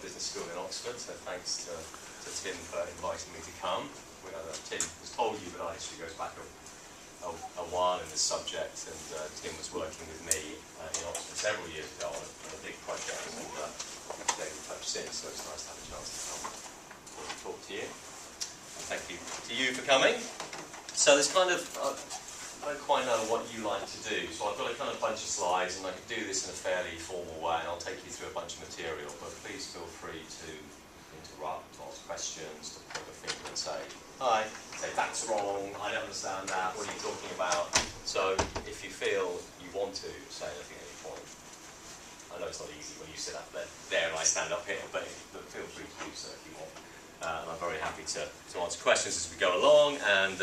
Business School in Oxford, so thanks to Tim for inviting me to come. Tim has told you that our history goes back a while in this subject, and Tim was working with me in Oxford several years ago on a big project, and we've stayed in touch since, so it's nice to have a chance to come and talk to you. And thank you to you for coming. So there's kind of, I don't quite know what you like to do, so I've got a kind of bunch of slides, and I can do this in a fairly formal way, and I'll take you through a bunch of material, but please feel free to interrupt, ask questions, to point a finger and say, hi, say that's wrong, I don't understand that, what are you talking about? So if you feel you want to say anything at any point, I know it's not easy when you sit up there and I stand up here, but feel free to do so if you want. And I'm very happy to answer questions as we go along, and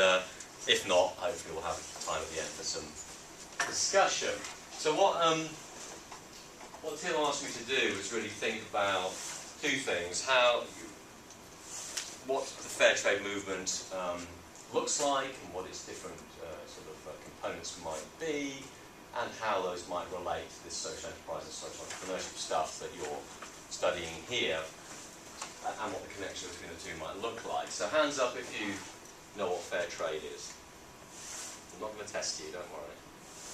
if not, hopefully we'll have time at the end for some discussion. So what Tim asked me to do was really think about two things: what the fair trade movement looks like, and what its different components might be, and how those might relate to this social enterprise and social entrepreneurship stuff that you're studying here, and what the connection between the two might look like. So hands up if you know what fair trade is. I'm not going to test you, don't worry.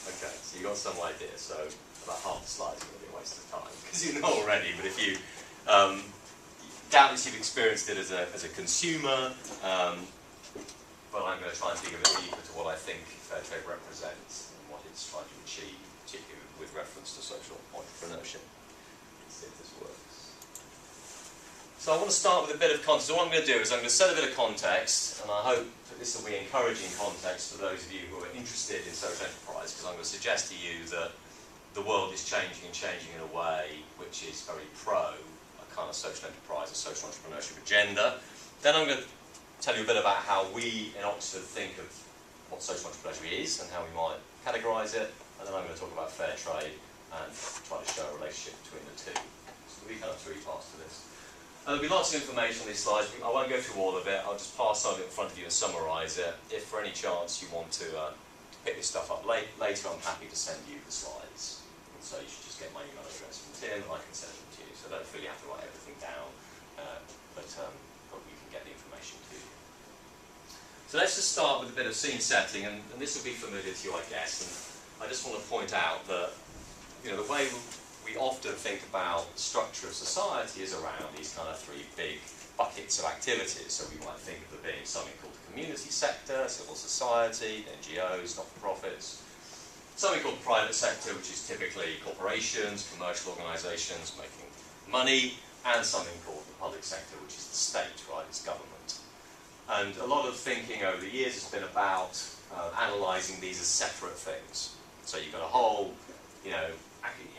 Okay, so you've got some idea, so about half the slides are going to be a waste of time, because you know already, but if you doubtless you've experienced it as a consumer, but I'm going to try and dig a bit deeper to what I think fair trade represents and what it's trying to achieve, particularly with reference to social entrepreneurship. Let's see if this works. So I want to start with a bit of context. So what I'm going to do is I'm going to set a bit of context, and I hope that this will be encouraging context for those of you who are interested in social enterprise, because I'm going to suggest to you that the world is changing in a way which is very pro a kind of social enterprise and social entrepreneurship agenda. Then I'm going to tell you a bit about how we in Oxford think of what social entrepreneurship is and how we might categorise it, and then I'm going to talk about fair trade and try to show a relationship between the two. So there'll be kind of three parts to this. And there'll be lots of information on these slides. I won't go through all of it. I'll just pass on it in front of you and summarise it. If for any chance you want to pick this stuff up later, I'm happy to send you the slides. And so you should just get my email address from Tim, and I can send them to you. So don't feel you have to write everything down, but we can get the information to you. So let's just start with a bit of scene setting, and this will be familiar to you, I guess. And I just want to point out that the way we often think about the structure of society is around these kind of three big buckets of activities. So we might think of there being something called the community sector, civil society, NGOs, not-for-profits, something called the private sector, which is typically corporations, commercial organisations making money, and something called the public sector, which is the state, right? It's government. And a lot of thinking over the years has been about analysing these as separate things. So you've got a whole,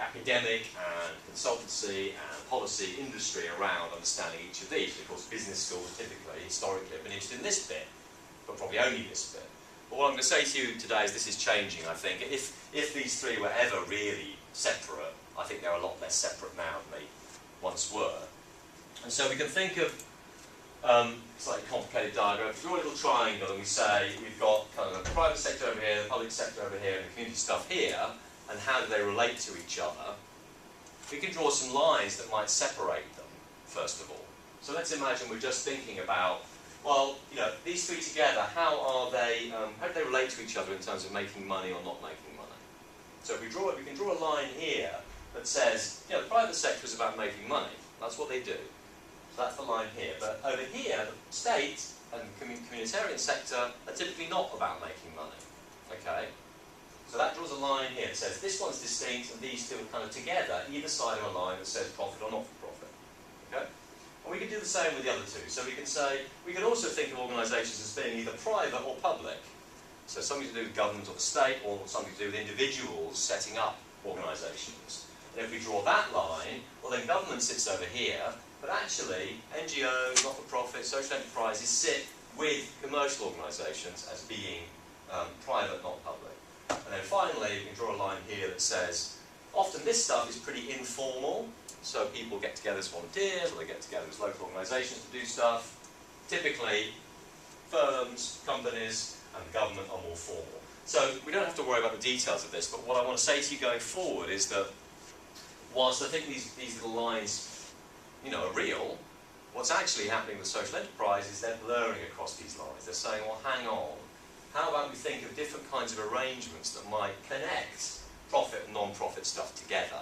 academic and consultancy and policy industry around understanding each of these. Of course, business schools typically, historically, have been interested in this bit, but probably only this bit. But what I'm going to say to you today is this is changing, I think. If these three were ever really separate, I think they're a lot less separate now than they once were. And so we can think of slightly complicated diagram. If we draw a little triangle and we say we've got kind of the private sector over here, the public sector over here, and the community stuff here, and how do they relate to each other, we can draw some lines that might separate them, first of all. So let's imagine we're just thinking about, well, these three together, how do they relate to each other in terms of making money or not making money? So if we can draw a line here that says, the private sector is about making money. That's what they do. So that's the line here. But over here, the state and communitarian sector are typically not about making money. Okay? So that draws a line here that says this one's distinct and these two are kind of together, either side of a line that says profit or not for profit. Okay? And we can do the same with the other two. So we can also think of organisations as being either private or public. So something to do with government or the state, or something to do with individuals setting up organisations. And if we draw that line, well then government sits over here, but actually NGOs, not-for-profit, social enterprises sit with commercial organisations as being private, not public. And then finally, you can draw a line here that says, often this stuff is pretty informal, so people get together as volunteers, or they get together as local organisations to do stuff. Typically, firms, companies, and the government are more formal. So we don't have to worry about the details of this, but what I want to say to you going forward is that whilst I think these little lines are real, what's actually happening with social enterprise is they're blurring across these lines. They're saying, well, hang on, how about we think of different kinds of arrangements that might connect profit and non-profit stuff together,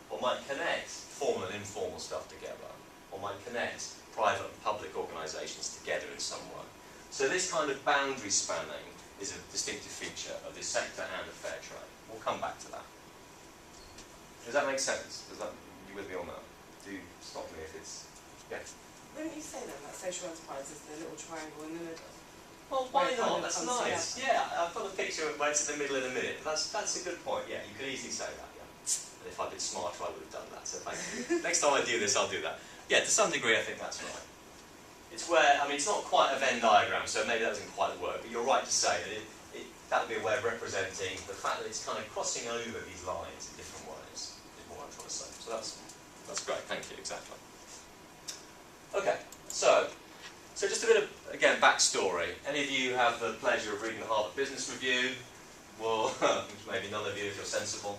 or might connect formal and informal stuff together, or might connect private and public organisations together in some way. So this kind of boundary spanning is a distinctive feature of this sector and of fair trade. We'll come back to that. Does that make sense? You with me on that? Do stop me if it's... Yeah? Wouldn't you say then that social enterprise is the little triangle in the middle? Well, why not? That's nice. Yeah, I've got a picture of where it's in the middle in a minute. That's a good point. Yeah, you could easily say that. Yeah. If I'd been smarter, I would have done that. So thank you. Next time I do this, I'll do that. Yeah, to some degree, I think that's right. It's where, I mean, it's not quite a Venn diagram, so maybe that doesn't quite work. But you're right to say that that would be a way of representing the fact that it's kind of crossing over these lines in different ways. Is what I'm trying to say. So that's great. Thank you. Exactly. Okay. So just a bit of, again, backstory. Any of you have the pleasure of reading the Harvard Business Review? Well, maybe none of you if you're sensible,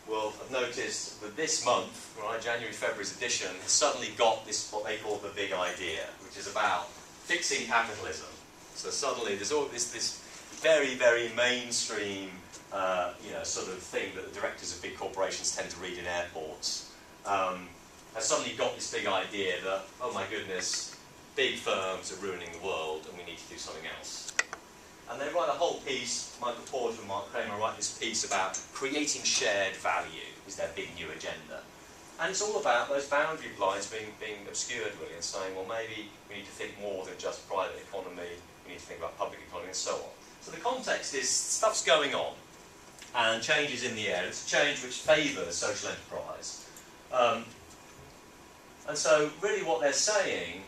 will have noticed that this month, right, January, February's edition, has suddenly got this, what they call the big idea, which is about fixing capitalism. So suddenly there's all this very, very mainstream, sort of thing that the directors of big corporations tend to read in airports, has suddenly got this big idea that, oh my goodness, big firms are ruining the world and we need to do something else. And they write a whole piece, Michael Porter and Mark Kramer write this piece about creating shared value is their big new agenda. And it's all about those boundary lines being obscured really and saying, well, maybe we need to think more than just private economy, we need to think about public economy and so on. So the context is stuff's going on and change is in the air. It's a change which favours social enterprise. And so really what they're saying,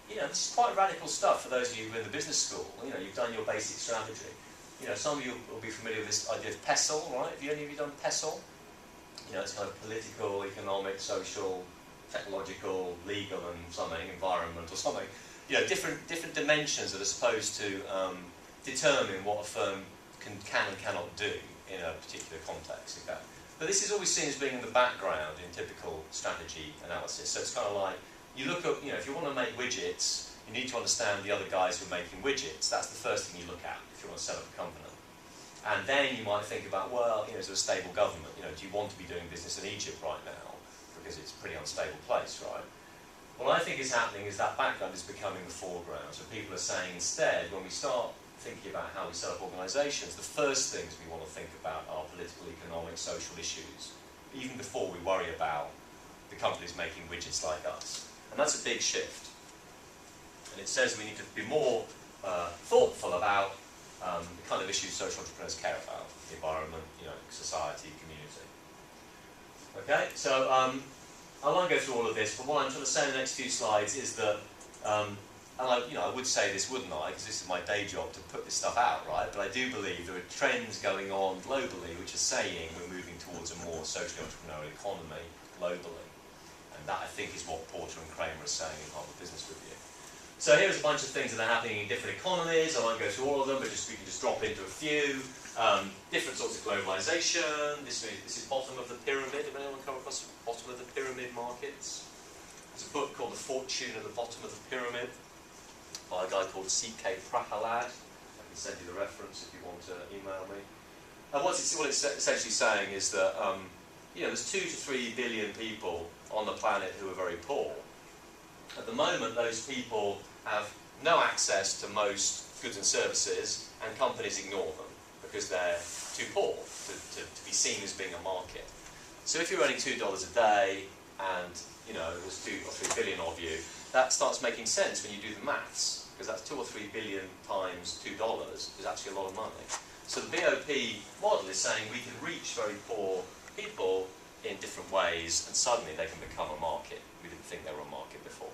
this is quite radical stuff for those of you who are in the business school. You've done your basic strategy. Some of you will be familiar with this idea of PESTLE, right? Have any of you done PESTLE? It's kind of political, economic, social, technological, legal and something, environmental, something. Different dimensions that are supposed to determine what a firm can and cannot do in a particular context. Okay? But this is always seen as being in the background in typical strategy analysis. So it's kind of like, you look at, if you want to make widgets, you need to understand the other guys who are making widgets. That's the first thing you look at if you want to set up a company. And then you might think about, well, is there a stable government? Do you want to be doing business in Egypt right now? Because it's a pretty unstable place, right? What I think is happening is that background is becoming the foreground. So people are saying instead, when we start thinking about how we set up organisations, the first things we want to think about are political, economic, social issues, even before we worry about the companies making widgets like us. And that's a big shift. And it says we need to be more thoughtful about the kind of issues social entrepreneurs care about, the environment, society, community. Okay, so I won't go through all of this, but what I'm trying to say in the next few slides is that, and I would say this, wouldn't I, because this is my day job to put this stuff out, right? But I do believe there are trends going on globally which are saying we're moving towards a more socially entrepreneurial economy globally. And that, I think, is what Porter and Kramer are saying in Harvard Business Review. So here's a bunch of things that are happening in different economies. I won't go through all of them, but we can just drop into a few. Different sorts of globalization. This is bottom of the pyramid. Have anyone come across bottom of the pyramid markets? There's a book called The Fortune at the Bottom of the Pyramid by a guy called C.K. Prahalad. I can send you the reference if you want to email me. And what it's essentially saying is that there's 2 to 3 billion people on the planet who are very poor. At the moment, those people have no access to most goods and services, and companies ignore them because they're too poor to be seen as being a market. So if you're earning $2 a day and there's 2 or 3 billion of you, that starts making sense when you do the maths, because that's 2 or 3 billion times $2 is actually a lot of money. So the BOP model is saying we can reach very poor people in different ways, and suddenly they can become a market. We didn't think they were a market before.